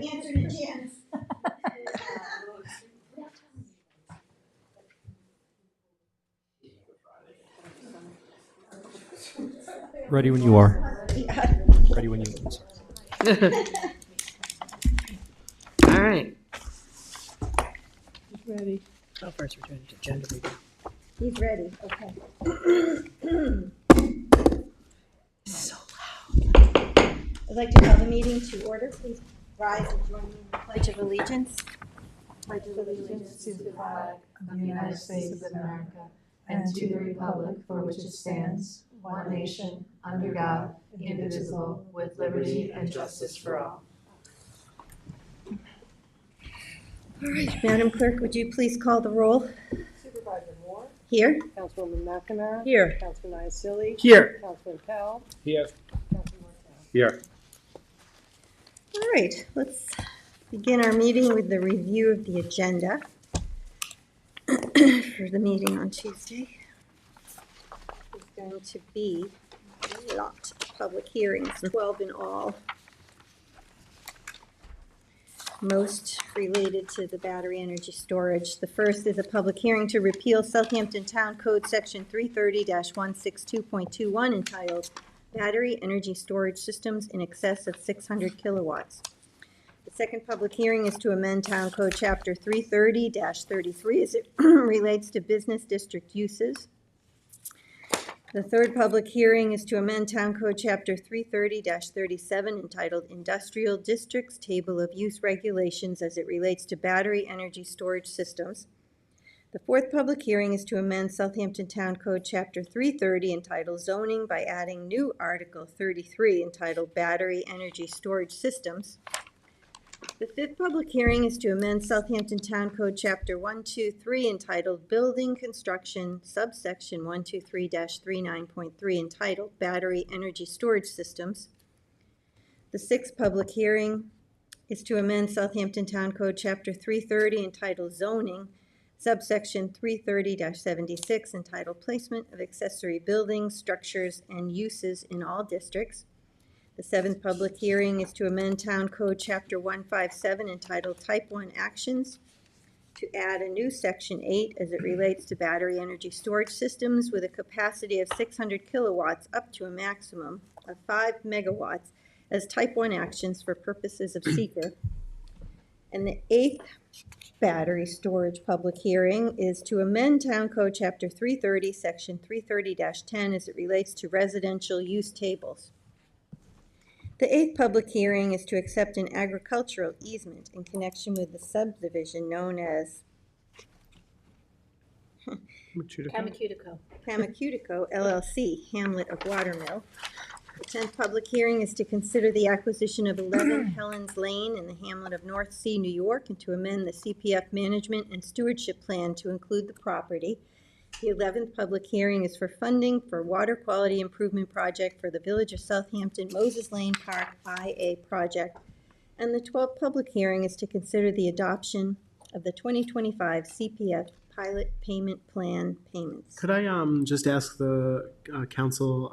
answered it, Janice. Ready when you are. Yeah. Ready when you All right. Who's ready? Oh, first we're doing agenda review. He's ready, okay. So I'd like to call the meeting to order. Please rise and join me in the Pledge of Allegiance. Pledge of allegiance to the flag of the United States of America and to the republic for which it stands, one nation, under God, indivisible, with liberty and justice for all. All right, Madam Clerk, would you please call the roll? Supervisor Moore, Here. Councilwoman McNamara. Here. Councilman Iacilli. Here. Councilman Pell. Here. Councilman Martell. Here. All right, let's begin our meeting with the review of the agenda for the meeting on Tuesday. There's going to be a lot of public hearings, 12 in all. Most related to the battery energy storage. The first is a public hearing to repeal Southampton Town Code Section 330-162.21 entitled Battery Energy Storage Systems in Excess of 600 Kilowatts. The second public hearing is to amend Town Code Chapter 330-33 as it relates to business district uses. The third public hearing is to amend Town Code Chapter 330-37 entitled Industrial Districts Table of Use Regulations as it relates to battery energy storage systems. The fourth public hearing is to amend Southampton Town Code Chapter 330 entitled Zoning by adding new Article 33 entitled Battery Energy Storage Systems. The fifth public hearing is to amend Southampton Town Code Chapter 123 entitled Building Construction, subsection 123-39.3 entitled Battery Energy Storage Systems. The sixth public hearing is to amend Southampton Town Code Chapter 330 entitled Zoning, subsection 330-76 entitled Placement of Accessory Buildings, Structures, and Uses in All Districts. The seventh public hearing is to amend Town Code Chapter 157 entitled Type 1 Actions to add a new Section 8 as it relates to battery energy storage systems with a capacity of 600 kilowatts up to a maximum of 5 megawatts as Type 1 actions for purposes of seeker. And the eighth battery storage public hearing is to amend Town Code Chapter 330, Section 330-10 as it relates to residential use tables. The eighth public hearing is to accept an agricultural easement in connection with the subdivision known as Kamacutico. Kamacutico LLC, Hamlet of Watermill. The 10th public hearing is to consider the acquisition of 11 Helens Lane in the hamlet of North Sea, New York, and to amend the CPF management and stewardship plan to include the property. The 11th public hearing is for funding for water quality improvement project for the Village of Southampton Moses Lane Park IA project. And the 12th public hearing is to consider the adoption of the 2025 CPF pilot payment plan payments. Could I just ask the council,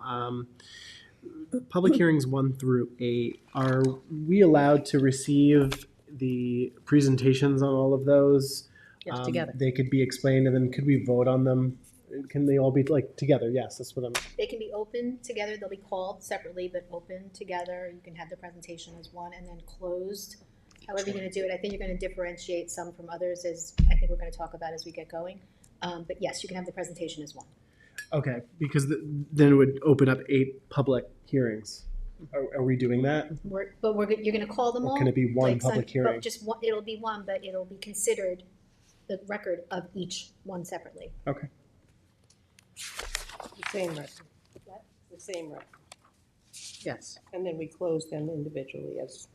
public hearings 1 through 8, are we allowed to receive the presentations on all of those? Yes, together. They could be explained, and then could we vote on them? Can they all be like together? Yes, that's what I'm. They can be open together. They'll be called separately, but open together. You can have the presentation as one and then closed. However you're going to do it, I think you're going to differentiate some from others, as I think we're going to talk about as we get going. But yes, you can have the presentation as one. Okay, because then it would open up 8 public hearings. Are we doing that? You're going to call them Or all. can it be one public hearing? But just one, it'll be one, but it'll be considered the record of each one separately. Okay. The same record. The same record. Yes. And then we close them individually as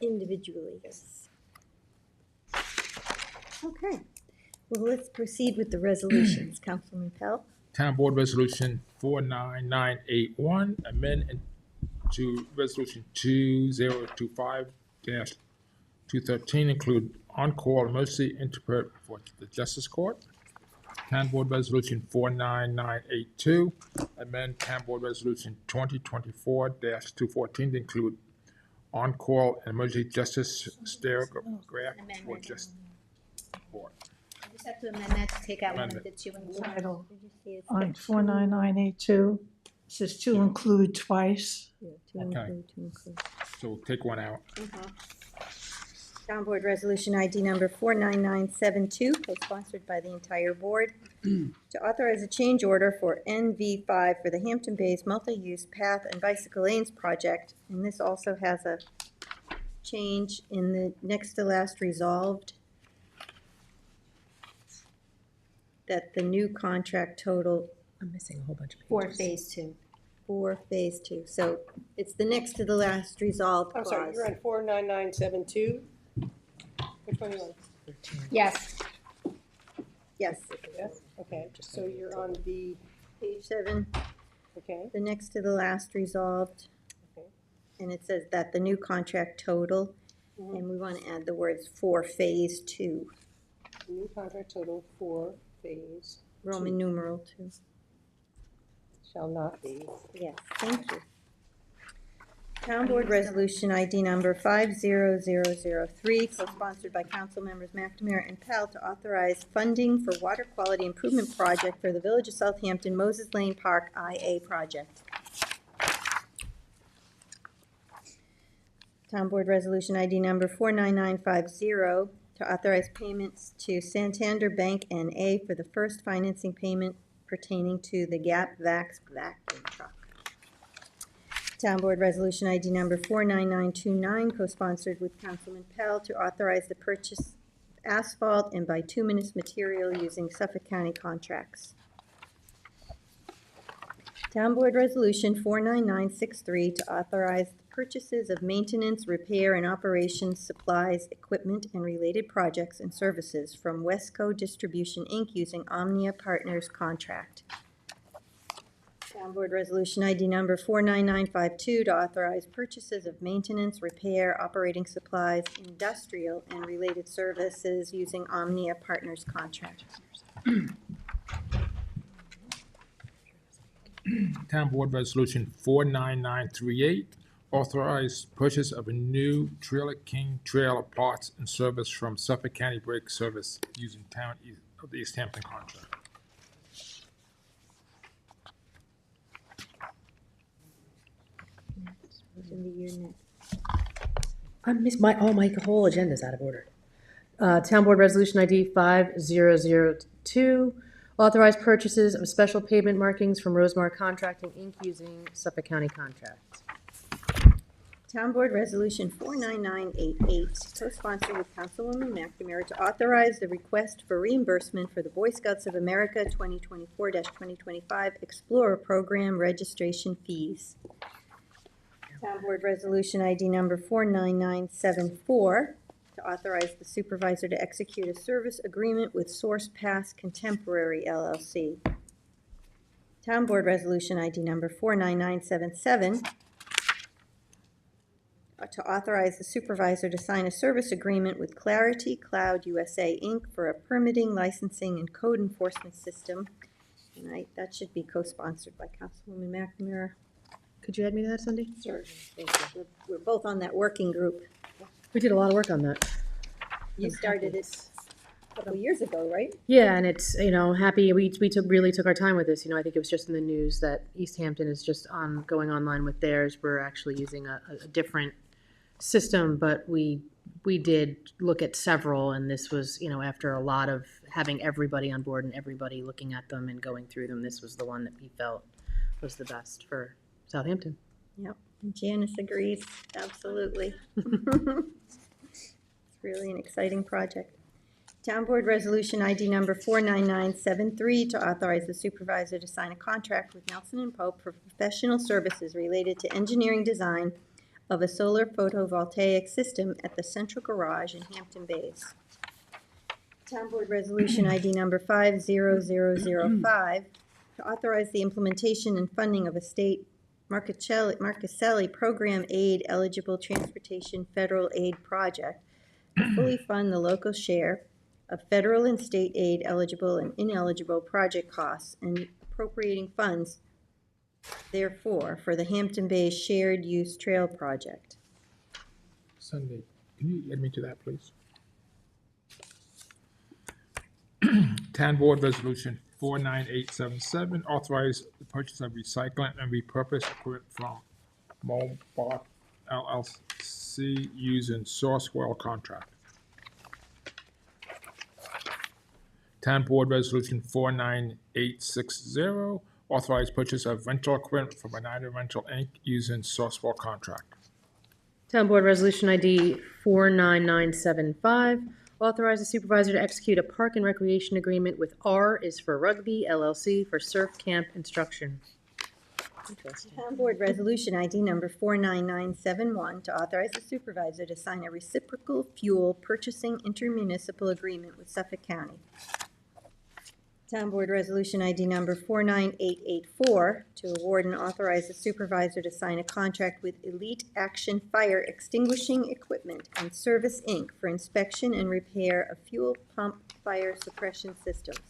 Individually, yes. Okay. Well, let's proceed with the resolutions. Councilman Pell. Town Board Resolution 49981, amend to Resolution 2025-213, include on-call emergency interpret for the Justice Court. Town Board Resolution 49982, amend Town Board Resolution 2024-214 to include on-call and emergency justice stair graph for Amendment. just support. You just have to amend that to take out one of Amendment. the two and include. Title Did you see it? on 49982 says to include twice. Yeah, to Okay. include, to include. So we'll take one out. Town Board Resolution ID number 49972, co-sponsored by the entire board, to authorize a change order for NV5 for the Hampton Bays Multi-Use Path and Bicycle Lanes Project. And this also has a change in the next to last resolved, that the new contract total I'm missing a whole bunch of pages. For phase two. for Phase 2. So it's the next to the last resolved I'm clause. sorry, you're on 49972? Which one are you on? Yes. Yes, Yes, okay, so you're on the, page 7, okay, the next to the last resolved. okay. And it says that the new contract total, and we want to add the words for Phase 2, New contract total for phase Roman numeral 2. shall not be. Yes, thank you. Town Board Resolution ID number 50003, co-sponsored by Council Members McNamara and Pell, to authorize funding for water quality improvement project for the Village of Southampton Moses Lane Park IA project. Town Board Resolution ID number 49950, to authorize payments to Santander Bank N.A. for the first financing payment pertaining to the Gap Vax vacuum truck. Town Board Resolution ID number 49929, co-sponsored with Councilman Pell, to authorize the purchase of asphalt and bituminous material using Suffolk County contracts. Town Board Resolution 49963, to authorize the purchases of maintenance, repair, and operations supplies, equipment, and related projects and services from Westco Distribution, Inc. using Omnia Partners contract. Town Board Resolution ID number 49952, to authorize purchases of maintenance, repair, operating supplies, industrial, and related services using Omnia Partners contract. Town Board Resolution 49938, authorize purchase of a new Trailer King trailer parts and service from Suffolk County Brake Service using Town of the East Hampton contract. What's in the year next? I missed my whole agenda's out of order. Town Board Resolution ID 5002, authorize purchases of special pavement markings from Rosemar Contracting, Inc. using Suffolk County contracts. Town Board Resolution 49988, co-sponsored with Councilwoman McNamara, to authorize the request for reimbursement for the Boy Scouts of America 2024-2025 Explorer Program registration fees. Town Board Resolution ID number 49974, to authorize the supervisor to execute a service agreement with Source Pass Contemporary LLC. Town Board Resolution ID number 49977, to authorize the supervisor to sign a service agreement with Clarity Cloud USA, Inc. for a permitting, licensing, and code enforcement system. And that should be co-sponsored by Councilwoman McNamara. Could you add me to that, Cindy? Sure, thank you. We're both on that working group. We did a lot of work on that. You started it a couple years ago, right? Yeah, and it's, happy, we really took our time with this. I think it was just in the news that East Hampton is just going online with theirs. We're actually using a different system, but we did look at several, and this was, after a lot of having everybody on board and everybody looking at them and going through them, this was the one that we felt was the best for Southampton. Yep, Janice agrees, absolutely. It's really an exciting project. Town Board Resolution ID number 49973, to authorize the supervisor to sign a contract with Nelson & Pope for professional services related to engineering design of a solar photovoltaic system at the central garage in Hampton Bays. Town Board Resolution ID number 50005, to authorize the implementation and funding of a state Marcaselli Program Aid eligible transportation federal aid project to fully fund the local share of federal and state aid eligible and ineligible project costs and appropriating funds therefore for the Hampton Bays Shared Use Trail Project. Sunday. Can you add me to that, please? Town Board Resolution 49877, authorize the purchase of recycling and repurpose equipment from Mobot LLC using Sourcewell contract. Town Board Resolution 49860, authorize purchase of rental equipment from Oneida Rental Inc. using Sourcewell contract. Town Board Resolution ID 49975, authorize the supervisor to execute a park and recreation agreement with R is for Rugby LLC for surf camp instruction. Interesting. Town Board Resolution ID number 49971 to authorize the supervisor to sign a reciprocal fuel purchasing intermunicipal agreement with Suffolk County. Town Board Resolution ID number 49884 to award and authorize the supervisor to sign a contract with Elite Action Fire Extinguishing Equipment and Service, Inc. for inspection and repair of fuel pump fire suppression systems.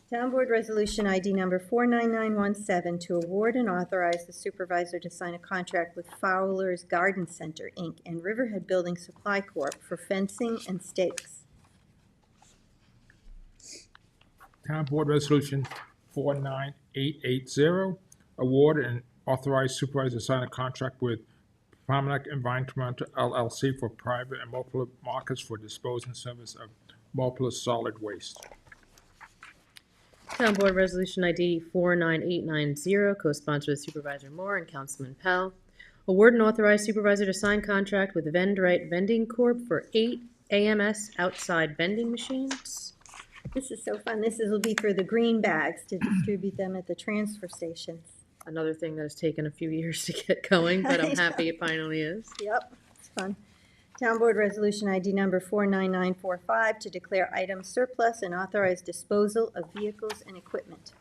Town Board Resolution ID number 49917 to award and authorize the supervisor to sign a contract with Fowler's Garden Center, Inc. and Riverhead Building Supply Corp. for fencing and stakes. Town Board Resolution 49880, award and authorize supervisor to sign a contract with Promenade Environmental LLC for private and multiple markets for disposal and service of multiple solid waste. Town Board Resolution ID 49890, co-sponsored with Supervisor Moore and Councilman Pell. Award and authorize supervisor to sign contract with Vendrite Vending Corp. for 8 AMS outside vending machines. This is so fun. Will be for the green bags to distribute them at the transfer stations. Another thing that has taken a few years to get going, but I'm happy it finally is. Yep, it's fun. Town Board Resolution ID number 49945 to declare items surplus and authorize disposal of vehicles and equipment.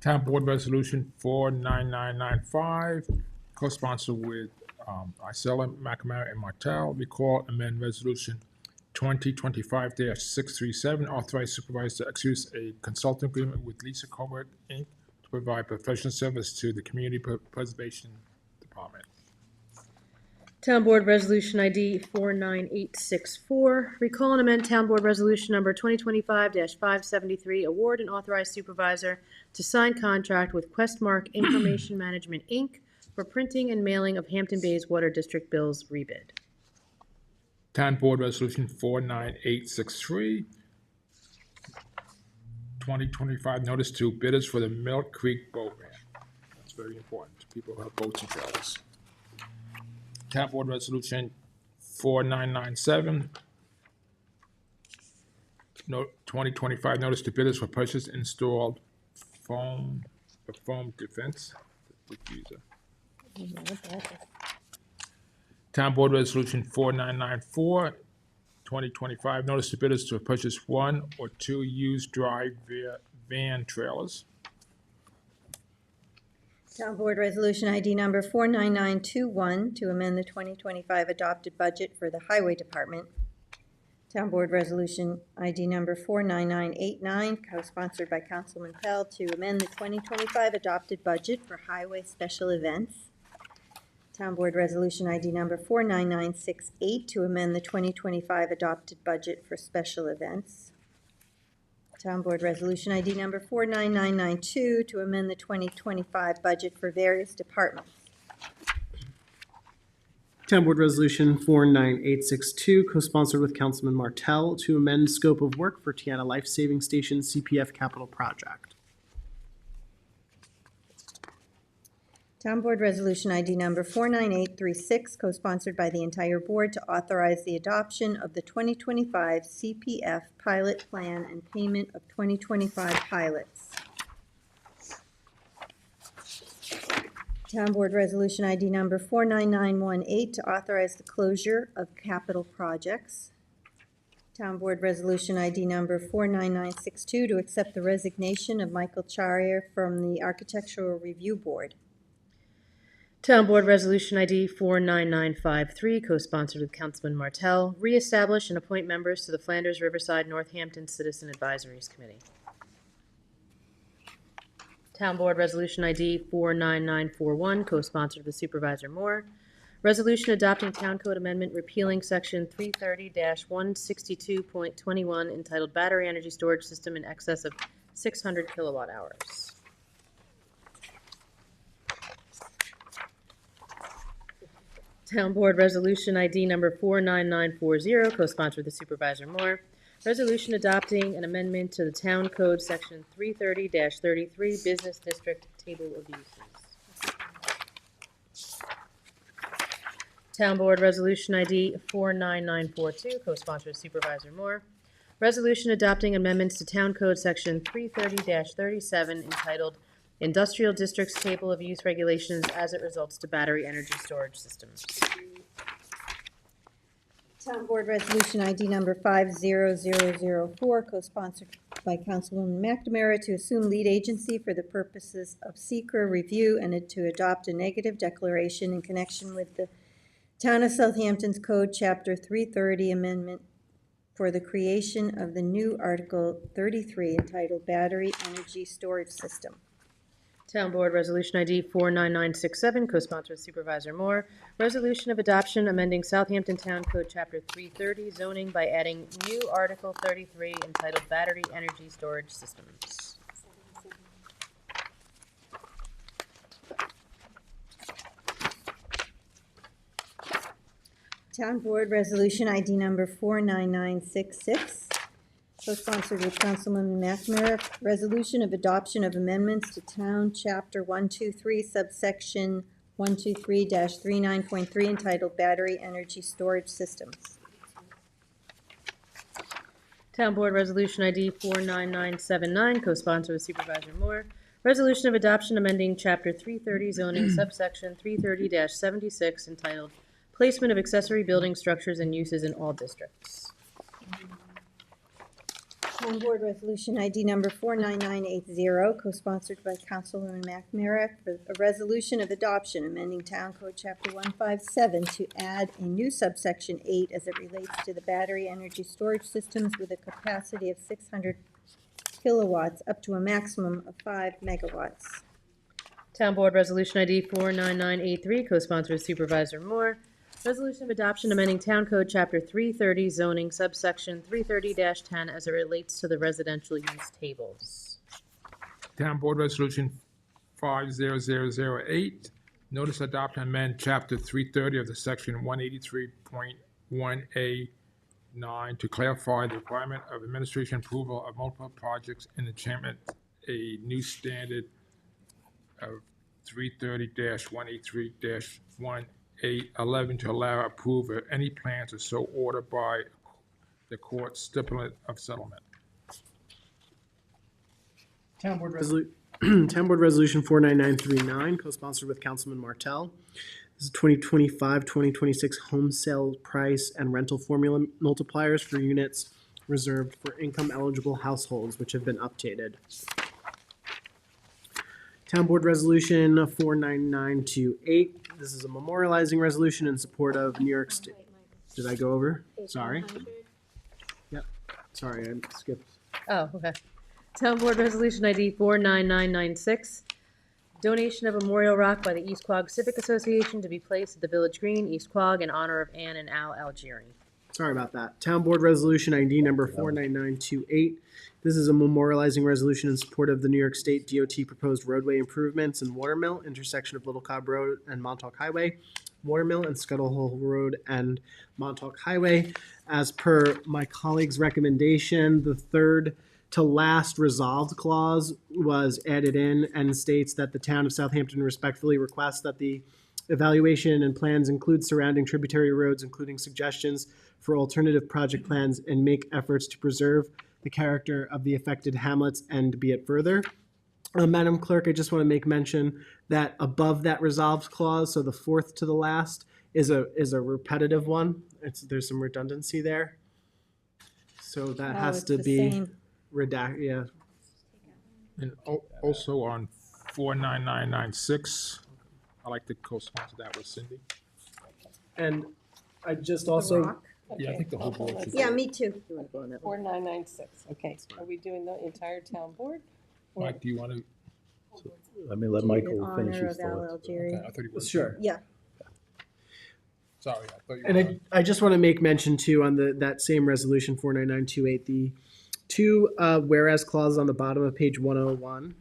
Town Board Resolution 49995, co-sponsored with Isella, McNamara, and Martell. Recall amend Resolution 2025-637, authorize supervisor to execute a consulting agreement with Lisa Colbert, Inc. to provide professional service to the Community Preservation Department. Town Board Resolution ID 49864, recall and amend Town Board Resolution number 2025-573, award and authorize supervisor to sign contract with Questmark Information Management, Inc. for printing and mailing of Hampton Bays Water District bills rebid. Town Board Resolution 49863, 2025 notice to bidders for the Mill Creek Boat Ramp. That's very important to people who have boats and trailers. Town Board Resolution 4997, 2025 notice to bidders for purchase installed foam defense diffuser. Town Board Resolution 4994, 2025 notice to bidders to purchase 1 or 2 used dry van trailers. Town Board Resolution ID number 49921 to amend the 2025 adopted budget for the Highway Department. Town Board Resolution ID number 49989, co-sponsored by Councilman Pell, to amend the 2025 adopted budget for highway special events. Town Board Resolution ID number 49968 to amend the 2025 adopted budget for special events. Town Board Resolution ID number 49992 to amend the 2025 budget for various departments. Town Board Resolution 49862, co-sponsored with Councilman Martell, to amend scope of work for Tiana Life Saving Station CPF capital project. Town Board Resolution ID number 49836, co-sponsored by the entire board, to authorize the adoption of the 2025 CPF pilot plan and payment of 2025 pilots. Town Board Resolution ID number 49918, to authorize the closure of capital projects. Town Board Resolution ID number 49962, to accept the resignation of Michael Charrier from the Architectural Review Board. Town Board Resolution ID 49953, co-sponsored with Councilman Martell, reestablish and appoint members to the Flanders Riverside Northampton Citizen Advisories Committee. Town Board Resolution ID 49941, co-sponsored with Supervisor Moore. Resolution adopting Town Code Amendment repealing Section 330-162.21 entitled Battery Energy Storage System in excess of 600 kilowatt hours. Town Board Resolution ID number 49940, co-sponsored with Supervisor Moore. Resolution adopting an amendment to the Town Code Section 330-33 Business District Table of Uses. Town Board Resolution ID 49942, co-sponsored with Supervisor Moore. Resolution adopting amendments to Town Code Section 330-37 entitled Industrial Districts Table of Use Regulations as it results to battery energy storage systems. Town Board Resolution ID number 50004, co-sponsored by Councilwoman McNamara, to assume lead agency for the purposes of secret review and to adopt a negative declaration in connection with the Town of Southampton's Code, Chapter 330 Amendment for the creation of the new Article 33 entitled Battery Energy Storage System. Town Board Resolution ID 49967, co-sponsored with Supervisor Moore. Resolution of adoption amending Southampton Town Code Chapter 330 zoning by adding new Article 33 entitled Battery Energy Storage Systems. Town Board Resolution ID number 49966, co-sponsored with Councilwoman McNamara, resolution of adoption of amendments to Town Chapter 123, subsection 123-39.3, entitled Battery Energy Storage Systems. Town Board Resolution ID 49979, co-sponsored with Supervisor Moore. Resolution of adoption amending Chapter 330 zoning subsection 330-76 entitled Placement of Accessory Building Structures and Uses in All Districts. Town Board Resolution ID number 49980, co-sponsored by Councilwoman McNamara, for a resolution of adoption amending Town Code Chapter 157 to add a new subsection 8 as it relates to the battery energy storage systems with a capacity of 600 kilowatts up to a maximum of 5 megawatts. Town Board Resolution ID 49983, co-sponsored with Supervisor Moore. Resolution of adoption amending Town Code Chapter 330 zoning subsection 330-10 as it relates to the residential use tables. Town Board Resolution 50008, notice adoption amend Chapter 330 of the Section 183.1A9 to clarify the requirement of administration approval of multiple projects and enchantment a new standard of 330-183-1A11 to allow approval of any plans or so ordered by the court stipulant of settlement. Town Board Town Board Resolution 49939, co-sponsored with Councilman Martell. This is 2025-2026 home sale price and rental formula multipliers for units reserved for income-eligible households, which have been updated. Town Board Resolution 49928. This is a memorializing resolution in support of New York State. Did I go over? Sorry. Yep. Sorry, I skipped. Oh, okay. Town Board Resolution ID 49996, donation of a memorial rock by the East Quogue Civic Association to be placed at the Village Green, East Quogue, in honor of Anne and Al Algieri. Sorry about that. Town Board Resolution ID number 49928. This is a memorializing resolution in support of the New York State DOT proposed roadway improvements in Watermill, intersection of Little Cobb Road and Montauk Highway, Watermill and Scuttle Hole Road and Montauk Highway. As per my colleague's recommendation, the third to last resolved clause was added in and states that the town of Southampton respectfully requests that the evaluation and plans include surrounding tributary roads, including suggestions for alternative project plans, and make efforts to preserve the character of the affected hamlets and be it further. Madam Clerk, I just want to make mention that above that resolved clause, so the fourth to the last, is a repetitive one. There's some redundancy there. So that has to be redacted, yeah. And also on 49996, I'd like to co-sponsor that with Cindy. And I just also, Rock? Yeah, I think the whole board should. Yeah, me too. 4996, okay. Are we doing the entire town board? Or- Mike, do you want to? Let me let in Michael finish honor his of Al thoughts. Algeri. I thought he was. Sure. Yeah, Sorry, I thought you And were. I just want to make mention too on that same resolution 49928, the two whereas clauses on the bottom of page 101.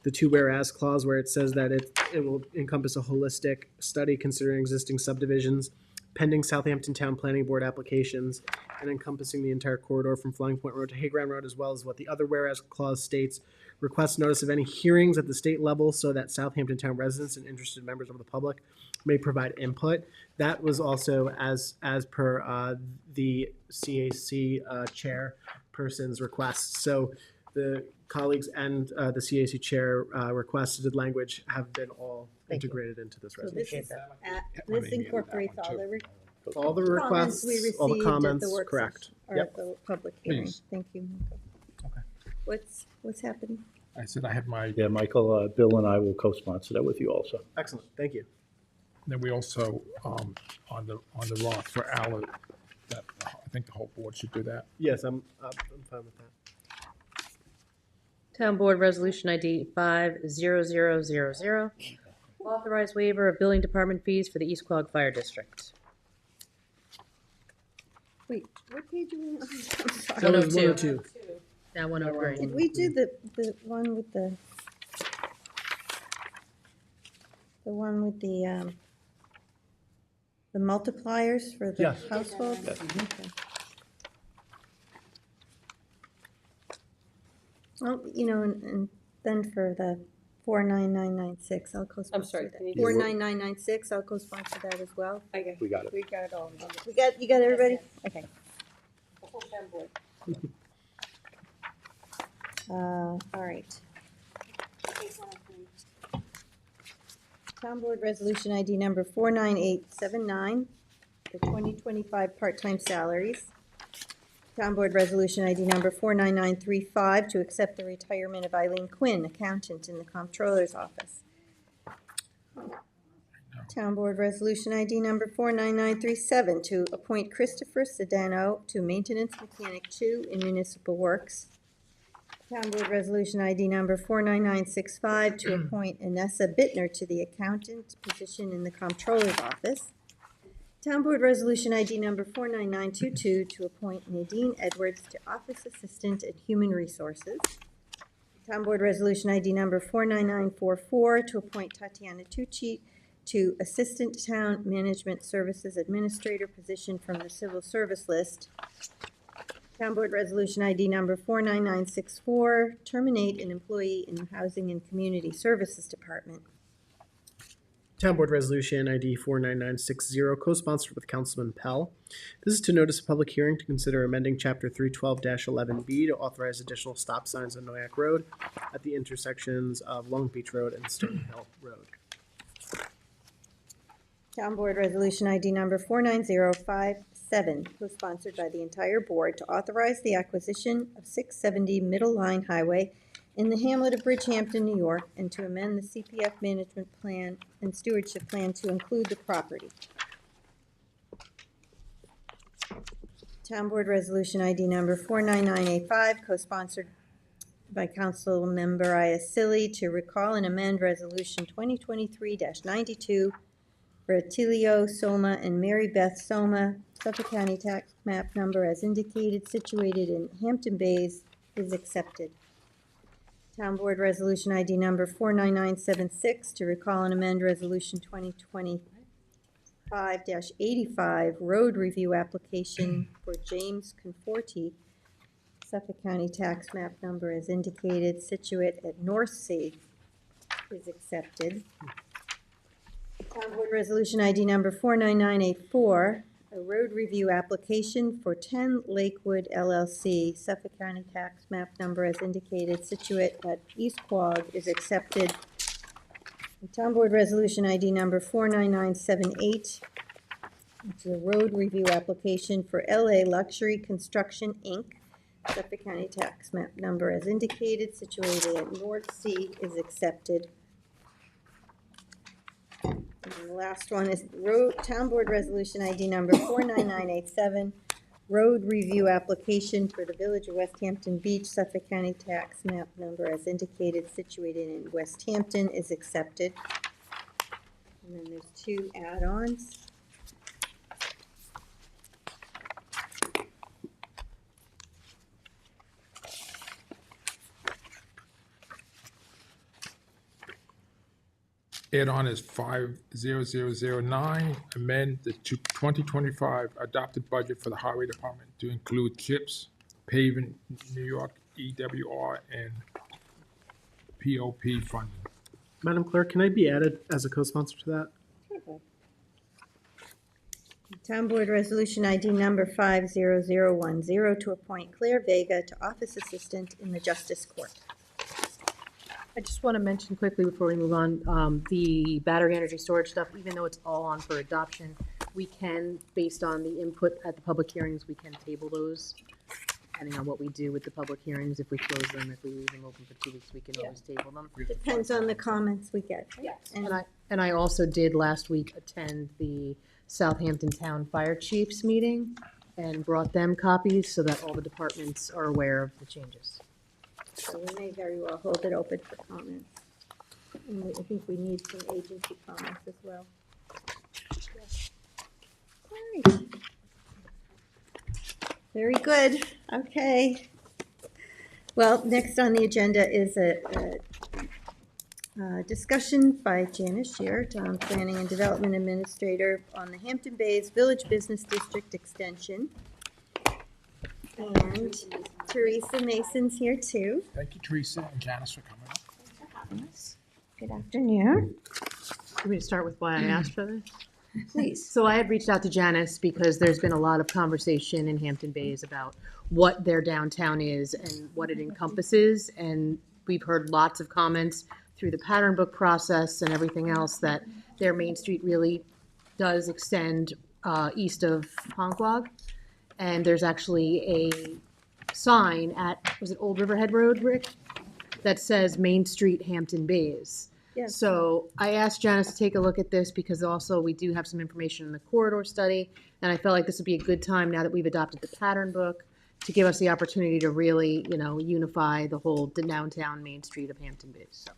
The two whereas clause where it says that it will encompass a holistic study considering existing subdivisions, pending Southampton Town Planning Board applications, and encompassing the entire corridor from Flying Point Road to Hayground Road, as well as what the other whereas clause states, request notice of any hearings at the state level so that Southampton Town residents and interested members of the public may provide input. That was also as per the CAC chairperson's request. So the colleagues and the CAC chair requested language have been all integrated into this so resolution. this incorporates All the comments requests, we received all the at comments, the work correct. session, or Yep. at the public hearing. Please. Thank you, Michael. Okay. What's happening? I said I had my, Yeah, Michael, Bill and I will co-sponsor that with you also. Excellent, thank you. then we also, on the rock for Al, that, I think the whole board should do that. Yes, I'm fine with that. Town Board Resolution ID 50000. Authorize waiver of building department fees for the East Quogue Fire District. Wait, what page are we on? I'm sorry. That was 102. 102. Now 103. Did we do the one with the one with the multipliers for the Yes. household? Yes. Okay. Well, and then for the 49996, I'll co-sponsor I'm sorry, that. can you- 49996, I'll co-sponsor that as well. Okay. We got it. We got all of them. You got everybody? Okay. The whole town board. All right. Town Board Resolution ID number 49879, the 2025 part-time salaries. Town Board Resolution ID number 49935, to accept the retirement of Eileen Quinn, accountant in the Comptroller's Office. Town Board Resolution ID number 49937, to appoint Christopher Sedano to Maintenance Mechanic 2 in Municipal Works. Town Board Resolution ID number 49965, to appoint Inessa Bittner to the accountant position in the Comptroller's Office. Town Board Resolution ID number 49922, to appoint Nadine Edwards to Office Assistant at Human Resources. Town Board Resolution ID number 49944, to appoint Tatiana Tucci to Assistant Town Management Services Administrator position from the Civil Service list. Town Board Resolution ID number 49964, terminate an employee in the Housing and Community Services Department. Town Board Resolution ID 49960, co-sponsored with Councilman Pell. This is to notice a public hearing to consider amending Chapter 312-11B to authorize additional stop signs on Noyak Road at the intersections of Long Beach Road and Stone Hill Road. Town Board Resolution ID number 49057, co-sponsored by the entire board, to authorize the acquisition of 670 Middle Line Highway in the hamlet of Bridgehampton, New York, and to amend the CPF management plan and stewardship plan to include the property. Town Board Resolution ID number 49985, co-sponsored by Council Member Iacilli, to recall and amend Resolution 2023-92 for Attilio Soma and Mary Beth Soma, Suffolk County tax map number as indicated, situated in Hampton Bays, is accepted. Town Board Resolution ID number 49976, to recall and amend Resolution 2025-85, road review application for James Conforti, Suffolk County tax map number as indicated, situate at North Sea, is accepted. Town Board Resolution ID number 49984, a road review application for 10 Lakewood LLC, Suffolk County tax map number as indicated, situate at East Quogue, is accepted. And Town Board Resolution ID number 49978, which is a road review application for LA Luxury Construction, Inc., Suffolk County tax map number as indicated, situated at North Sea, is accepted. And the last one is Town Board Resolution ID number 49987, road review application for the Village of West Hampton Beach, Suffolk County Tax Map Number as indicated, situated in West Hampton, is accepted. And then there's two add-ons. Add-on is 50009, amend the 2025 adopted budget for the Highway Department to include CHIPS, paving, New York, EWR, and POP funding. Madam Clerk, can I be added as a co-sponsor to that? Town Board Resolution ID number 50010 to appoint Claire Vega to Office Assistant in the Justice Court. I just want to mention quickly before we move on, the battery energy storage stuff, even though it's all on for adoption, we can, based on the input at the public hearings, we can table those. Depending on what we do with the public hearings, if we close them, if we leave them open for 2 weeks, we can always table them. Depends on the comments we get. And I also did last week attend the Southampton Town Fire Chiefs meeting and brought them copies so that all the departments are aware of the changes. So we may very well hold it open for comments. And I think we need some agency comments as well. All right. Very good. Okay. Well, next on the agenda is a discussion by Janice Shear, Town Planning and Development Administrator, on the Hampton Bays Village Business District Extension. And Teresa Mason's here too. Thank you, Teresa and Janice, for coming up. Good afternoon. Want me to start with why I asked for this? Please. So I had reached out to Janice because there's been a lot of conversation in Hampton Bays about what their downtown is and what it encompasses. And we've heard lots of comments through the pattern book process and everything else that their Main Street really does extend east of Honquag. And there's actually a sign at, was it Old Riverhead Road, Rick? That says Main Street, Hampton Bays. Yes. So I asked Janice to take a look at this because also we do have some information in the corridor study. And I felt like this would be a good time now that we've adopted the pattern book to give us the opportunity to really, unify the whole downtown Main Street of Hampton Bays. So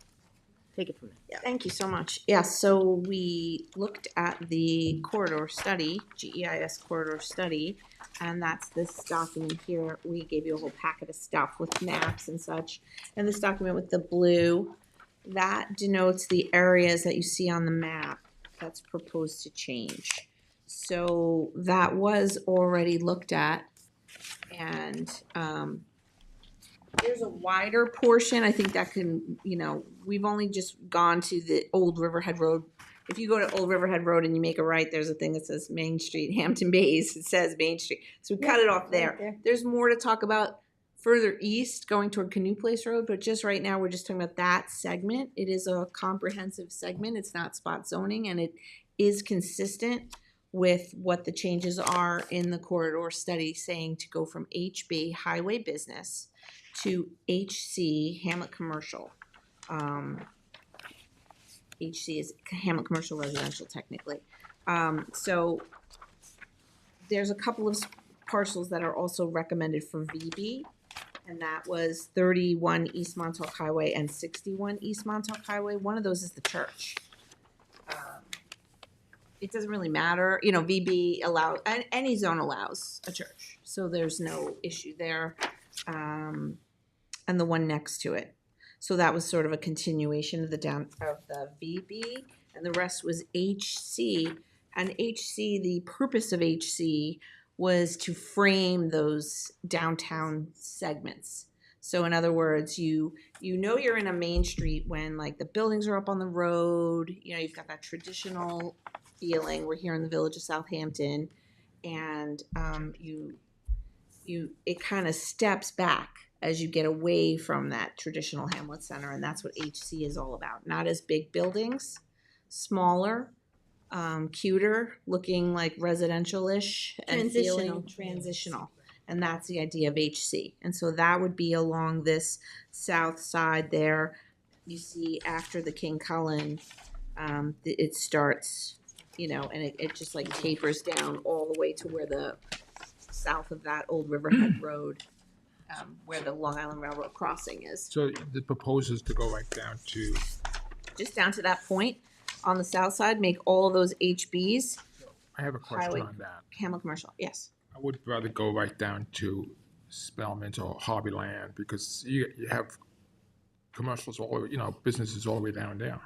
take it from there. Thank you so much. Yes, so we looked at the corridor study, GEIS corridor study, and that's this document here. We gave you a whole packet of stuff with maps and such. And this document with the blue, that denotes the areas that you see on the map that's proposed to change. So that was already looked at, and there's a wider portion. I think that can, we've only just gone to the Old Riverhead Road. If you go to Old Riverhead Road and you make a right, there's a thing that says Main Street, Hampton Bays. It says Main Street. So we cut it off there. there. There's more to talk about further east going toward Canoe Place Road, but just right now we're just talking about that segment. It is a comprehensive segment. It's not spot zoning, and it is consistent with what the changes are in the corridor study, saying to go from HB Highway Business to HC Hamlet Commercial. HC is Hamlet Commercial Residential technically. So there's a couple of parcels that are also recommended for VB, and that was 31 East Montauk Highway and 61 East Montauk Highway. One of those is the church. It doesn't really matter, VB allows, any zone allows a church, so there's no issue there. And the one next to it. So that was sort of a continuation of the VB, and the rest was HC. And HC, the purpose of HC was to frame those downtown segments. So in other words, you're in a main street when like the buildings are up on the road, you've got that traditional feeling. We're here in the village of Southampton, and it kind of steps back as you get away from that traditional Hamlet Center, and that's what HC is all about. Not as big buildings, smaller, cuter, looking like residential-ish, and feeling transitional. And that's the idea of HC. And so that would be along this south side there. You see after the King Cullen, it starts, and it just like tapers down all the way to where the south of that old Riverhead Road, where the Long Island Railroad crossing is. So the proposal is to go right down to, Just down to that point on the south side, make all of those HBs, I have a question Highway. on that. Hamlet Commercial, yes. I would rather go right down to Spellman's or Hobbyland because you have commercials all over, businesses all the way down there.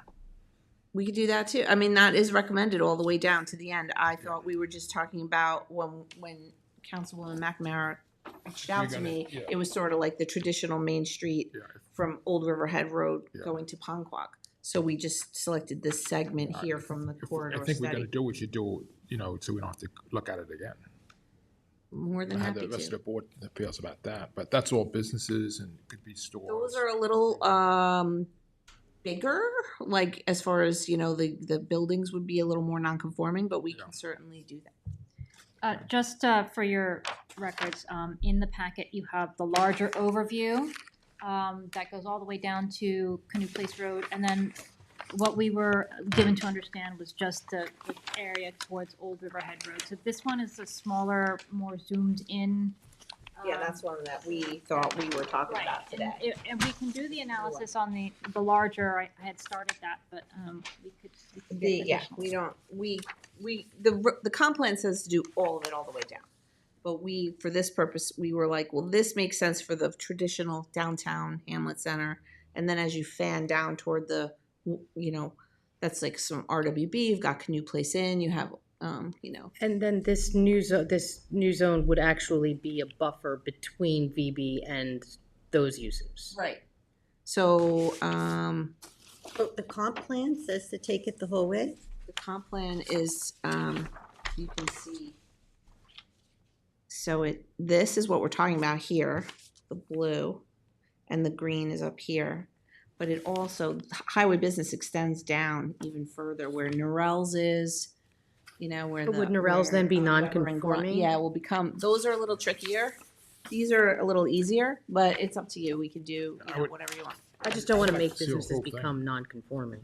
We could do that too. I mean, that is recommended all the way down to the end. I thought we were just talking about when Councilwoman McNamara reached out to me, Yeah. it was sort of like the traditional Main Street Yeah. from Old Riverhead Road Yeah. going to Ponquag. So we just selected this segment here from the corridor I think we're study. gonna do what you do, so we don't have to look at it again. More than I have happy the rest to. of the board that feels about that, but that's all businesses and it could be stores. Those are a little bigger, like as far as, the buildings would be a little more non-conforming, but we Yeah. can certainly do that. Just for your records, in the packet, you have the larger overview that goes all the way down to Canoe Place Road. And then what we were given to understand was just the area towards Old Riverhead Road. So this one is a smaller, more zoomed in. Yeah, that's one that we thought we were talking about And today. and we can do the analysis on the larger, I had started that, but we could get additional. The comp plan says to do all of it all the way down. But for this purpose, we were like, well, this makes sense for the traditional downtown Hamlet Center. And then as you fan down toward that's like some RWB, you've got Canoe Place Inn, you have, And then this new zone would actually be a buffer between VB and those uses. Right. So, But the comp plan says to take it the whole way? the comp plan is, you can see. So this is what we're talking about here, the blue, and the green is up here. But it also, highway business extends down even further where Norell's is, where But the. would Norell's then be where Weber and non-conforming? Yeah, will become, those are a little trickier. These are a little easier, but it's up to you. We can do, whatever you want. I just don't want to I'd like make to see the businesses whole thing. become non-conforming.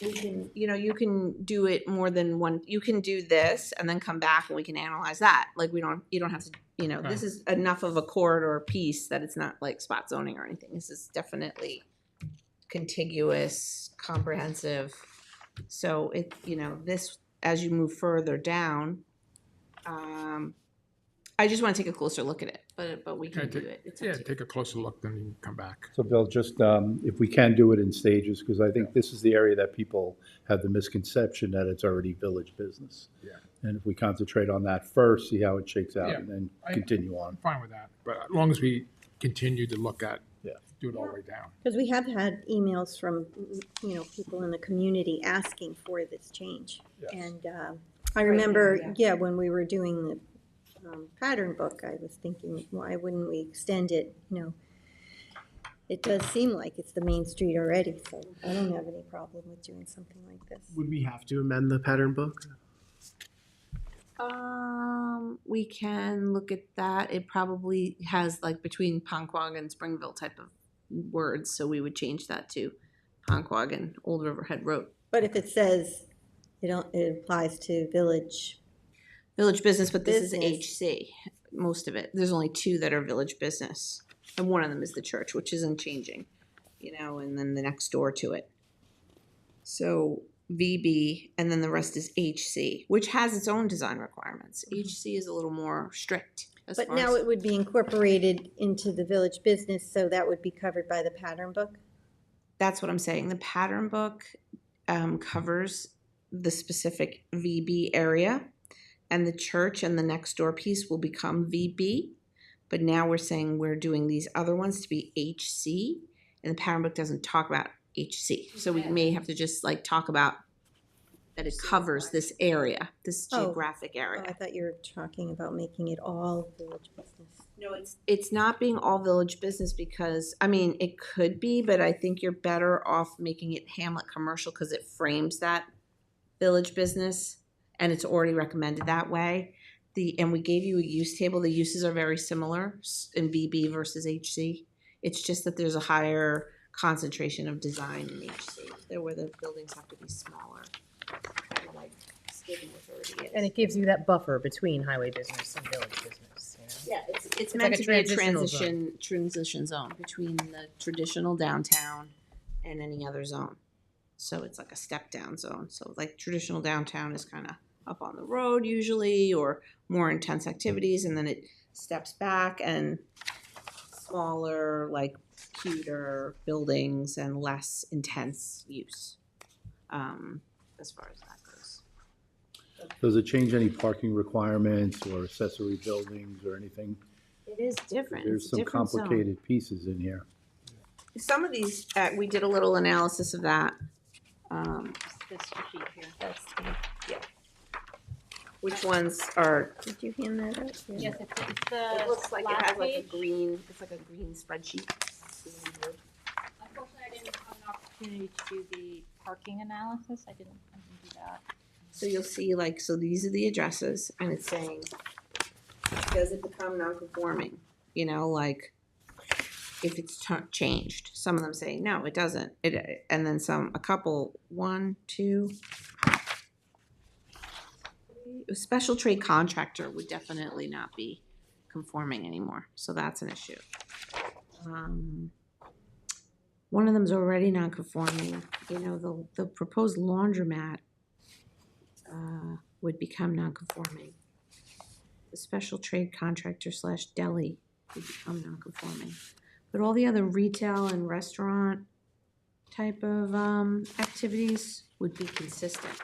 We can, you can do it more than one, you can do this and then come back and we can analyze that. Like you don't have to, this is enough of a corridor piece that it's not like spot zoning or anything. This is definitely contiguous, comprehensive. So this, as you move further down, I just want to take a closer look at it, but we can do it. It's up to you. Take a closer look, then you can come back. So Bill, just if we can do it in stages, because I think this is the area that people have the misconception that it's already village business. Yeah. And if we concentrate on that first, see how it shakes out, Yeah. and then I- continue on. I'm fine with that, but as long as we continue to look at, Yeah. do it all the way down. Because we have had emails from, people in the community asking for this change. Yes. And I remember, yeah. when we were doing the pattern book, I was thinking, why wouldn't we extend it, It does seem like it's the main street already, so I don't have any problem with doing something like this. Would we have to amend the pattern book? We can look at that. It probably has like between Ponquag and Springville type of words, so we would change that to Ponquag and Old Riverhead Road. But if it says it applies to village, Village business, but this is Business. HC, most of it. There's only 2 that are village business. And one of them is the church, which isn't changing, and then the next door to it. So VB, and then the rest is HC, which has its own design requirements. HC is a little more strict as but far now as. it would be incorporated into the village business, so that would be covered by the pattern book? That's what I'm saying. The pattern book covers the specific VB area, and the church and the next door piece will become VB. But now we're saying we're doing these other ones to be HC, and the pattern book doesn't talk about HC. So we may have to just talk about that it covers this area, this Oh. geographic Oh, area. I thought you were talking about making it all village business. No, it's not being all village business because, it could be, but I think you're better off making it Hamlet commercial because it frames that village business and it's already recommended that way. And we gave you a use table. The uses are very similar in VB versus HC. It's just that there's a higher concentration of design in HC. There where the buildings have to be smaller. Kind of like Skidmore already is. And it gives you that buffer between highway business and village. It's like meant a to be a transitional zone. transition zone between the traditional downtown and any other zone. So it's like a step down zone. So like traditional downtown is kind of up on the road usually, or more intense activities, and then it steps back and smaller, like cuter buildings and less intense use, as far as that goes. Does it change any parking requirements or accessory buildings or anything? It is different. There's It's a some different zone. complicated pieces in here. Some of these, we did a little analysis of that. This sheet here. That's, yeah. Which ones are, Did you hand that out? Yeah. Yes, it's the it looks like it last has like a page. green, it's like a green spreadsheet. Unfortunately, I didn't have an opportunity to do the parking analysis. I didn't do that. So you'll see like, so these are the addresses and it's saying, does it become non-conforming? You know, like if it's changed. Some of them say, no, it doesn't. And then a couple, 1, 2. A special trade contractor would definitely not be conforming anymore. So that's an issue. One of them's already non-conforming. You know, the proposed laundromat would become non-conforming. The special trade contractor / deli would become non-conforming. But all the other retail and restaurant type of activities would be consistent.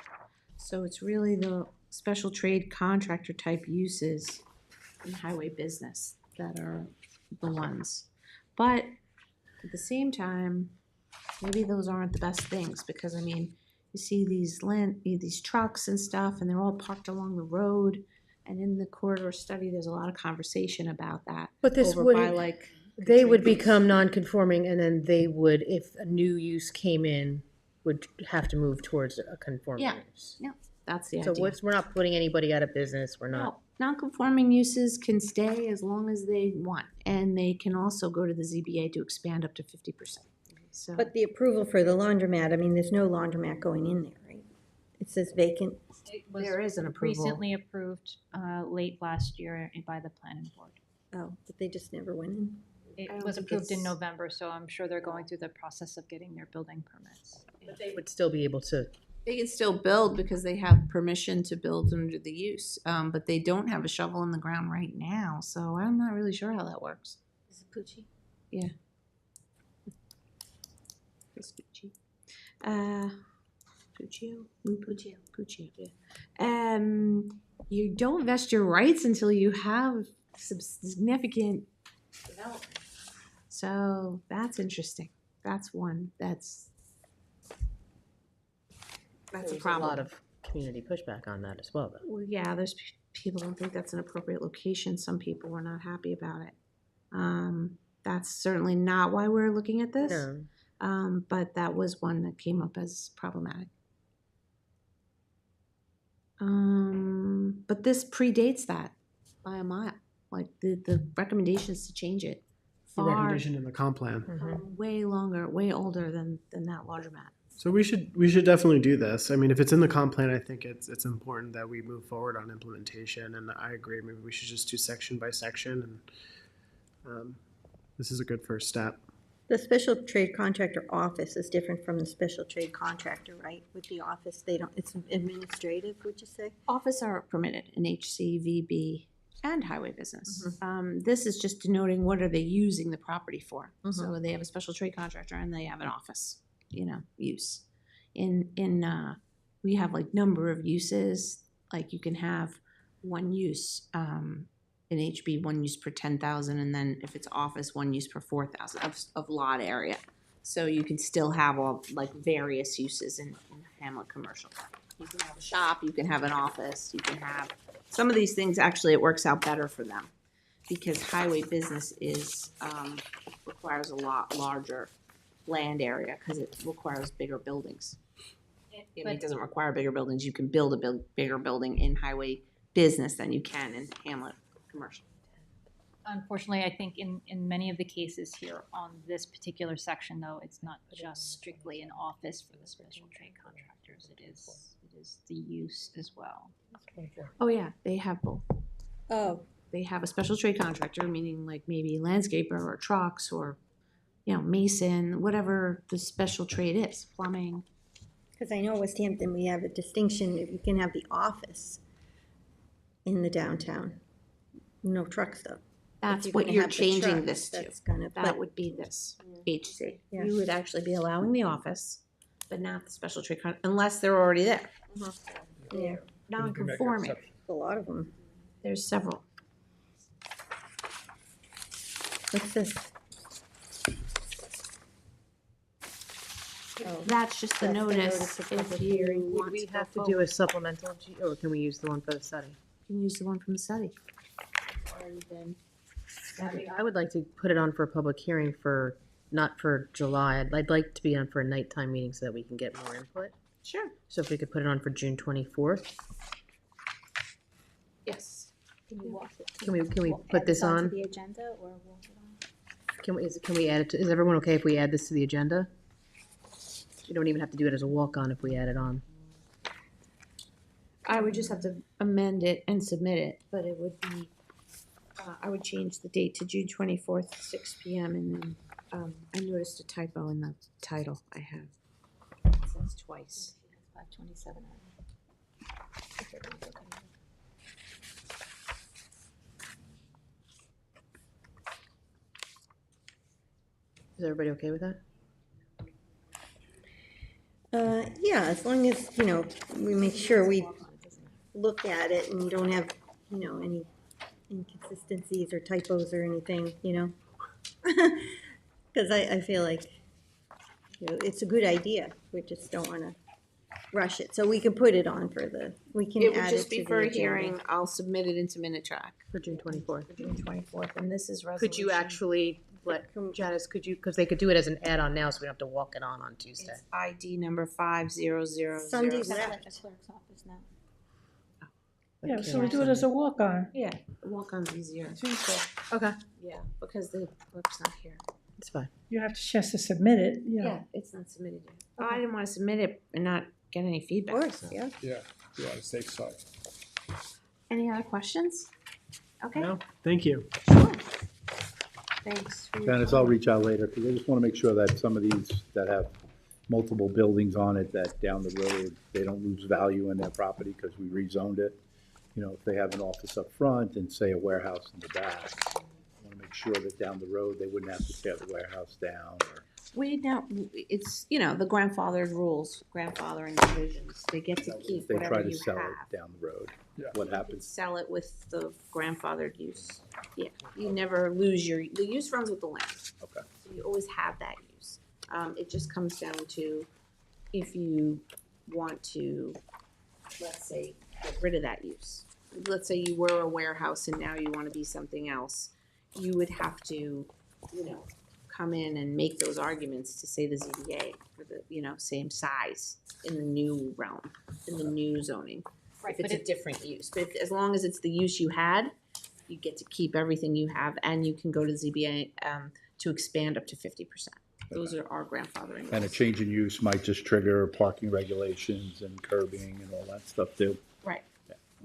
So it's really the special trade contractor type uses in highway business that are the ones. But at the same time, maybe those aren't the best things, because I mean, you see these trucks and stuff, and they're all parked along the road. And in the corridor study, there's a lot of conversation about that. But this over by, wouldn't, like, they would Katrina's. become non-conforming, and then they would, if a new use came in, would have to move towards a conforming Yeah. use. Yeah, that's the So idea. we're not putting anybody out of business, we're not. No, non-conforming uses can stay as long as they want, and they can also go to the ZBA to expand up to 50%. So But the approval for the laundromat, I mean, there's no laundromat going in there, right? It says vacant. It was there is an approval. recently approved late last year by the planning board. Oh, but they just never went in. I It don't was think approved in it's- November, so I'm sure they're going through the process of getting their building permits. But they would still be able to. They can still build because they have permission to build under the use, but they don't have a shovel in the ground right now, so I'm not really sure how that works. Is it Pucci? Yeah. Vespucci. Puccio? Puccio, yeah. You don't vest your rights until you have some significant development. So that's interesting. That's one, that's a There's problem. a lot of community pushback on that as well, though. Well, yeah, there's people don't think that's an appropriate location. Some people were not happy about it. That's certainly not why we're looking at this. No. But that was one that came up as problematic. But this predates that by a mile. Like the recommendations to change it The far recommendation in the comp plan. way longer, way older than that laundromat. So we should definitely do this. I mean, if it's in the comp plan, I think it's important that we move forward on implementation. And I agree. Maybe we should just do section by section. And this is a good first step. The special trade contractor office is different from the special trade contractor, right? With the office, they don't, it's administrative, would you say? Office are permitted in HC, VB, and highway business. This is just denoting what are they using the property for. So they have a special trade contractor and they have an office, use. We have like number of uses, like you can have one use, in HB, one use per 10,000, and then if it's office, one use per 4,000 of lot area. So you can still have all like various uses in Hamlet commercial. You can have a shop, you can have an office, you can have, some of these things actually it works out better for them because highway business requires a lot larger land area because it requires bigger buildings. It doesn't require bigger buildings. You can build a bigger building in highway business than you can in Hamlet commercial. Unfortunately, I think in many of the cases here on this particular section, though, it's not just strictly an office for the special trade contractors. It is the use as well. Oh yeah, they have both. Oh, they have a special trade contractor, meaning like maybe landscaper or trucks or, you know, mason, whatever the special trade is, plumbing. Because I know West Hampton, we have a distinction, if you can have the office in the downtown. No trucks though. That's you're what gonna you're have the changing truck, this to. that's gonna- That but- would be this, HC. Yeah. You would actually be allowing the office, but not the special trade unless they're already there. Yeah, You can make Non-conforming. exceptions. a lot of them. There's several. What's this? Oh, That's just the That's the notice notice of if public you hearing. want Would we to go have to forward. do a supplemental, or can we use the one for the study? You can use the one from the study. Already been. I would like to put it on for a public hearing for, not for July. I'd like to be on for a nighttime meeting so that we can get more input. Sure. So if we could put it on for June 24th. Yes. Can you walk it? Can we Walk- put add this onto on? the agenda or walk it on? Can we add it to, is everyone okay if we add this to the agenda? You don't even have to do it as a walk-on if we add it on. I would just have to amend it and submit it, but it would be, I would change the date to June 24th, 6 PM, and then, I noticed a typo in the title I have. It says twice. 527. Is everybody okay with that? Yeah, as long as, you know, we make sure we look at it and you don't have, you know, any inconsistencies or typos or anything, you know? Because I feel like, you know, it's a good idea. We just don't want to rush it. So we can put it on for the, we can It would add it just to be the for a agenda. hearing. I'll submit it into Minute Track For June 24th. for June 24th, and this is resolution. Could you actually, Janice, could you, because they could do it as an add-on now, so we don't have to walk it on Tuesday. It's ID number 50000. Sunday That's left. at the clerk's office now. Yeah, so we do it as a walk-on. Yeah, walk-on's easier. Okay, Yeah, because the clerk's not here. it's fine. You have to just to submit it, you know. Yeah, it's not submitted yet. Oh, I didn't want to submit it and not get any Of feedback. course, so. yeah. Yeah, you're on the safe side. Any other questions? Okay, No, thank you. sure. Thanks. for your Dennis, time. I'll reach out later, because I just want to make sure that some of these that have multiple buildings on it, that down the road, they don't lose value in their property because we rezoned it. You know, if they have an office up front and say a warehouse in the back, I want to make sure that down the road, they wouldn't have to tear the warehouse down or. We now, it's, you know, the grandfathered rules, grandfathering provisions. They get to keep If they try whatever to you sell have. it down the road, Yeah. what You can happens? sell it with the grandfathered use. Yeah, you never lose the use runs with the land. Okay. So you always have that use. It just comes down to if you want to, let's say, get rid of that use. Let's say you were a warehouse and now you want to be something else. You would have to, you know, come in and make those arguments to say the ZBA for the, you know, same size in the new realm, in the new zoning. Right, If it's but a different use, but as long as it's the use you had, you get to keep everything you have, and you can go to ZBA to expand up to 50%. Those are our grandfathering And a rules. change in use might just trigger parking regulations and curbing and all that stuff too. Right.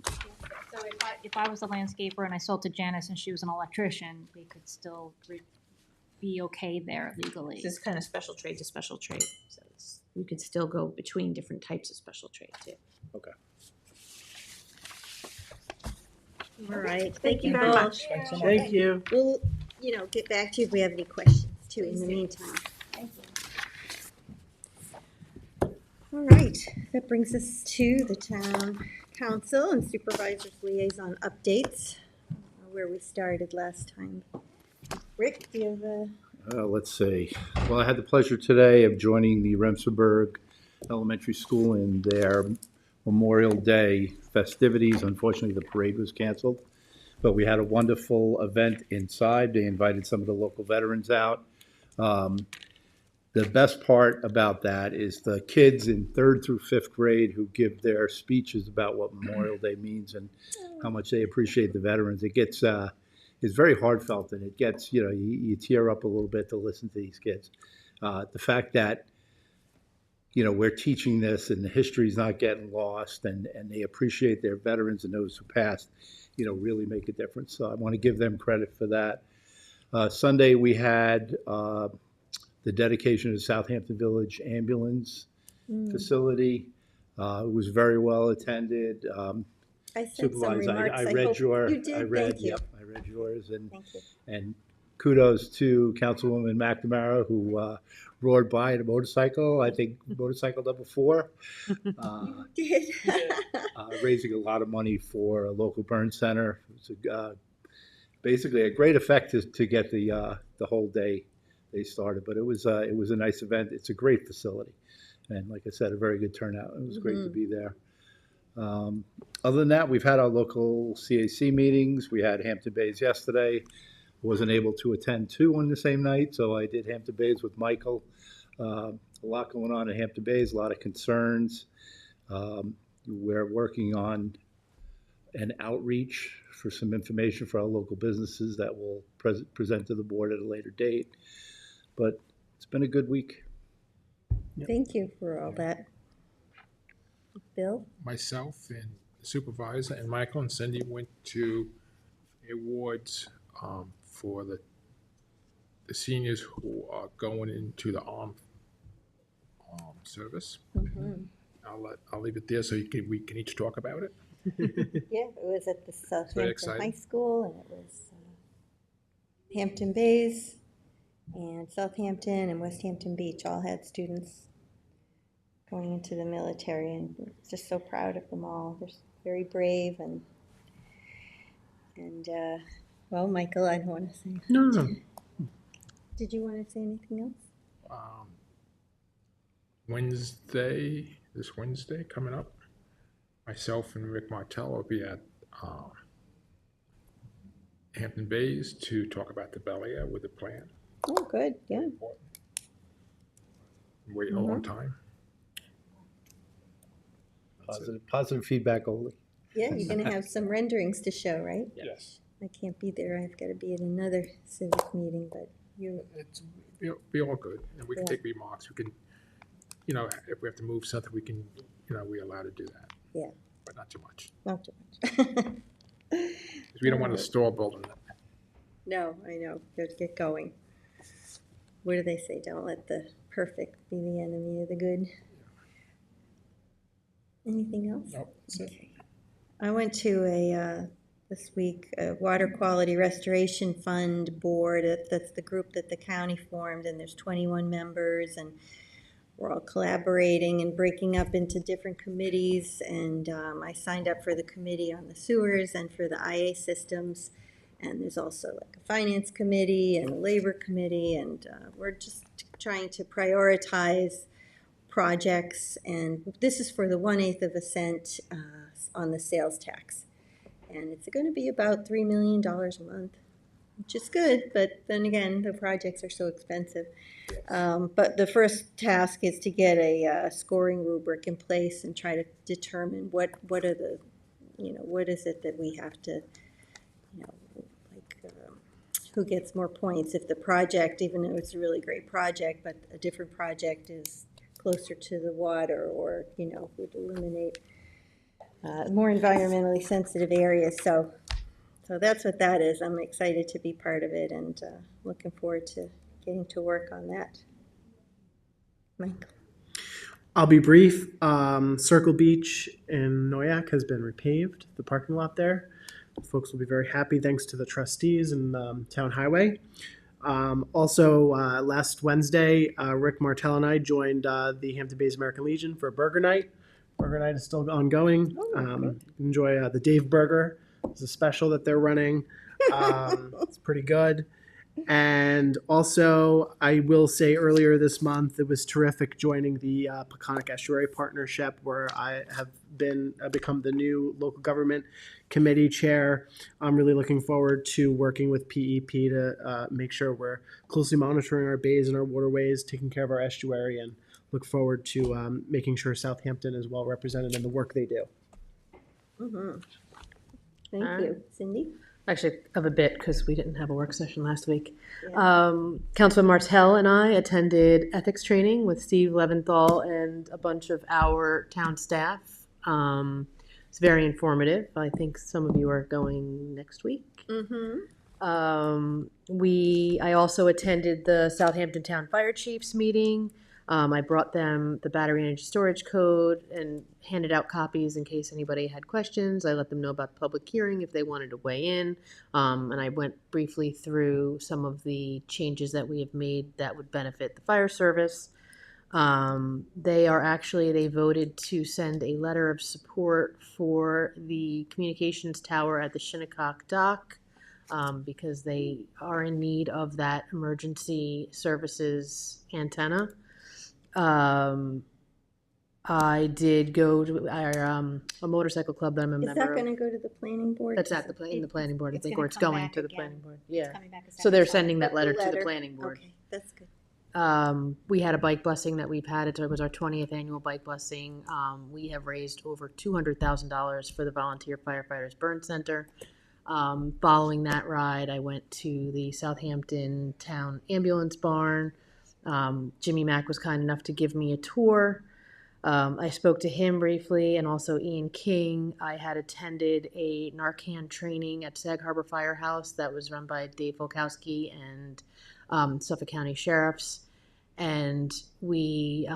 So if I was a landscaper and I sold to Janice and she was an electrician, they could still be okay there legally. This is kind of special trade to special trade, so you could still go between different types of special trade too. Okay. All right. Thank you very both. much. Thank you. We'll, you know, get back to you if we have any questions too in the Please do. meantime. All right, that brings us to the town council and supervisors liaison updates, where we started last time. Rick, do you have a? Let's see. Well, I had the pleasure today of joining the Remsenburg Elementary School in their Memorial Day festivities. Unfortunately, the parade was canceled, but we had a wonderful event inside. They invited some of the local veterans out. The best part about that is the kids in 3rd through 5th grade who give their speeches about what Memorial Day means and how much they appreciate the veterans. It gets, it's very heartfelt, and it gets, you know, you tear up a little bit to listen to these kids. The fact that we're teaching this and the history's not getting lost, and they appreciate their veterans and those who passed, really make a difference. So I want to give them credit for that. Sunday, we had the dedication of the Southampton Village Ambulance Facility. It was very well attended. I sent some Supervisor, remarks. I I read hope your, you did. I read, Thank you. yep, I read yours, and Thank you. and kudos to Councilwoman McNamara, who roared by in a motorcycle, I think motorcycle number 4, Did. raising a lot of money for a local burn center. It was basically a great effect to get the whole day they started, but it was a nice event. It's a great facility, and like I said, a very good turnout. It was great to be there. Other than that, we've had our local CAC meetings. We had Hampton Bays yesterday. Wasn't able to attend 2 on the same night, so I did Hampton Bays with Michael. A lot going on in Hampton Bays, a lot of concerns. We're working on an outreach for some information for our local businesses that we'll present to the board at a later date. But it's been a good week. Thank you for all that. Bill? Myself and the supervisor and Michael and Cindy went to awards for the seniors who are going into the armed service. I'll leave it there so we can each talk about it. Yeah, it was at the Southampton exciting. High School, and it was Hampton Bays, and Southampton and West Hampton Beach all had students going into the military, and we're just so proud of them all. They're very brave, and well, Michael, I don't want to say. No. Did you want to say anything else? This Wednesday coming up, myself and Rick Martell will be at Hampton Bays to talk about the Bel Air with the plan. Oh, good, yeah. Waiting a long time. Positive feedback only. Yeah, you're going to have some renderings to show, right? Yes. I can't be there. I've got to be at another civic meeting, but you. It'll be all good, and we can Yeah. take remarks. We can, if we have to move something, we can, we're allowed to do that. Yeah. But not too much, Not too much. 'cause we don't want to store building it. No, I know. Good, get going. What do they say? Don't let the perfect be the enemy of the good. Anything else? Nope, that's it. Okay. I went to this week, a Water Quality Restoration Fund Board. That's the group that the county formed, and there's 21 members, and we're all collaborating and breaking up into different committees. And I signed up for the committee on the sewers and for the IA systems. And there's also like a finance committee and a labor committee, and we're just trying to prioritize projects. And this is for the 1/8 of a cent on the sales tax. And it's going to be about $3 million a month, which is good, but then again, the projects are so expensive. But the first task is to get a scoring rubric in place and try to determine what are the, what is it that we have to, who gets more points if the project, even though it's a really great project, but a different project is closer to the water, or, would eliminate more environmentally sensitive areas. So that's what that is. I'm excited to be part of it, and looking forward to getting to work on that. Mike? I'll be brief. Circle Beach in Noyak has been repaved, the parking lot there. Folks will be very happy thanks to the trustees and Town Highway. Also, last Wednesday, Rick Martell and I joined the Hampton Bays American Legion for Burger Night. Burger Night is still ongoing. Enjoy the Dave Burger. It's a special that they're running. It's pretty good. And also, I will say earlier this month, it was terrific joining the Peconic Estuary Partnership, where I have become the new local government committee chair. I'm really looking forward to working with PEP to make sure we're closely monitoring our bays and our waterways, taking care of our estuary, and look forward to making sure Southampton is well represented in the work they do. Mm-hmm. Thank you. Cindy? Actually, of a bit, because we didn't have a work session last week. Yeah. Councilman Martell and I attended ethics training with Steve Leventhal and a bunch of our town staff. It's very informative. I think some of you are going next week. Mm-hmm. I also attended the Southampton Town Fire Chiefs meeting. I brought them the battery energy storage code and handed out copies in case anybody had questions. I let them know about the public hearing if they wanted to weigh in. And I went briefly through some of the changes that we have made that would benefit the fire service. They voted to send a letter of support for the communications tower at the Shinnecock Dock. Because they are in need of that emergency services antenna. I did go to a motorcycle club that I'm a Is member that of. going to go to the planning board? That's at in the planning board, I It's think, gonna or it's come going back to the again. planning board. It's Yeah. coming back a So second they're time. sending that The letter to the letter. planning board. Okay, that's good. We had a bike busing that we've had. It was our 20th annual bike busing. We have raised over $200,000 for the Volunteer Firefighters Burn Center. Following that ride, I went to the Southampton Town Ambulance Barn. Jimmy Mack was kind enough to give me a tour. I spoke to him briefly, and also Ian King. I had attended a Narcan training at Sag Harbor Firehouse that was run by Dave Volkowski and Suffolk County Sheriffs. And we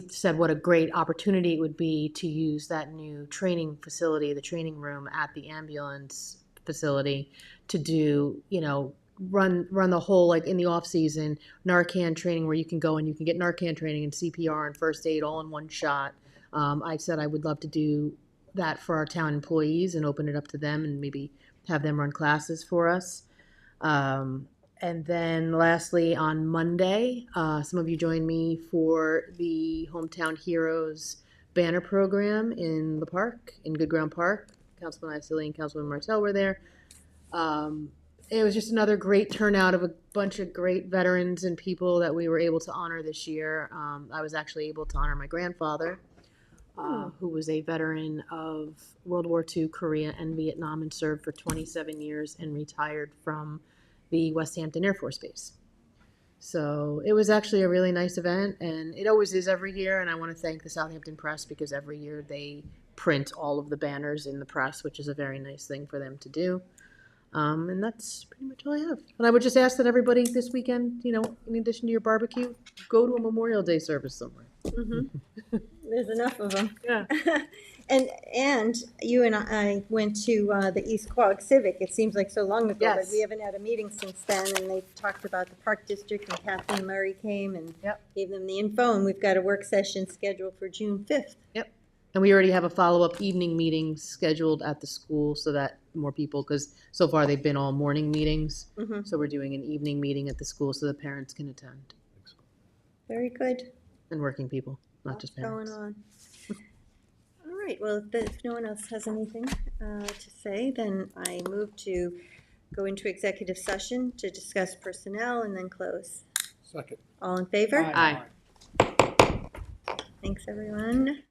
said what a great opportunity it would be to use that new training facility, the training room at the ambulance facility, to do, run the whole, like in the off season, Narcan training, where you can go and you can get Narcan training and CPR and first aid all in one shot. I said I would love to do that for our town employees and open it up to them and maybe have them run classes for us. And then lastly, on Monday, some of you joined me for the Hometown Heroes banner program in the park, in Good Ground Park. Councilman Isilli and Councilman Martell were there. It was just another great turnout of a bunch of great veterans and people that we were able to honor this year. I was actually able to honor my grandfather, who was a veteran of World War II, Korea, and Vietnam, and served for 27 years and retired from the West Hampton Air Force Base. So it was actually a really nice event, and it always is every year, and I want to thank the Southampton Press because every year they print all of the banners in the press, which is a very nice thing for them to do. And that's pretty much all I have. And I would just ask that everybody this weekend, in addition to your barbecue, go to a Memorial Day service somewhere. Mm-hmm. There's enough of them. Yeah. And you and I went to the East Quogue Civic. It seems like so long ago, but Yes. we haven't had a meeting since then. And they talked about the Park District, and Kathleen Murray came and gave them the info. And we've got a work session scheduled for June 5th. Yep. And we already have a follow-up evening meeting scheduled at the school so that more people, because so far they've been all morning meetings. Mm-hmm. So we're doing an evening meeting at the school so the parents can attend. Very good. And working people, not Lots just parents. going on. All right, well, if no one else has anything to say, then I move to go into executive session to discuss personnel and then close. Second. All in favor? Aye. Thanks, everyone.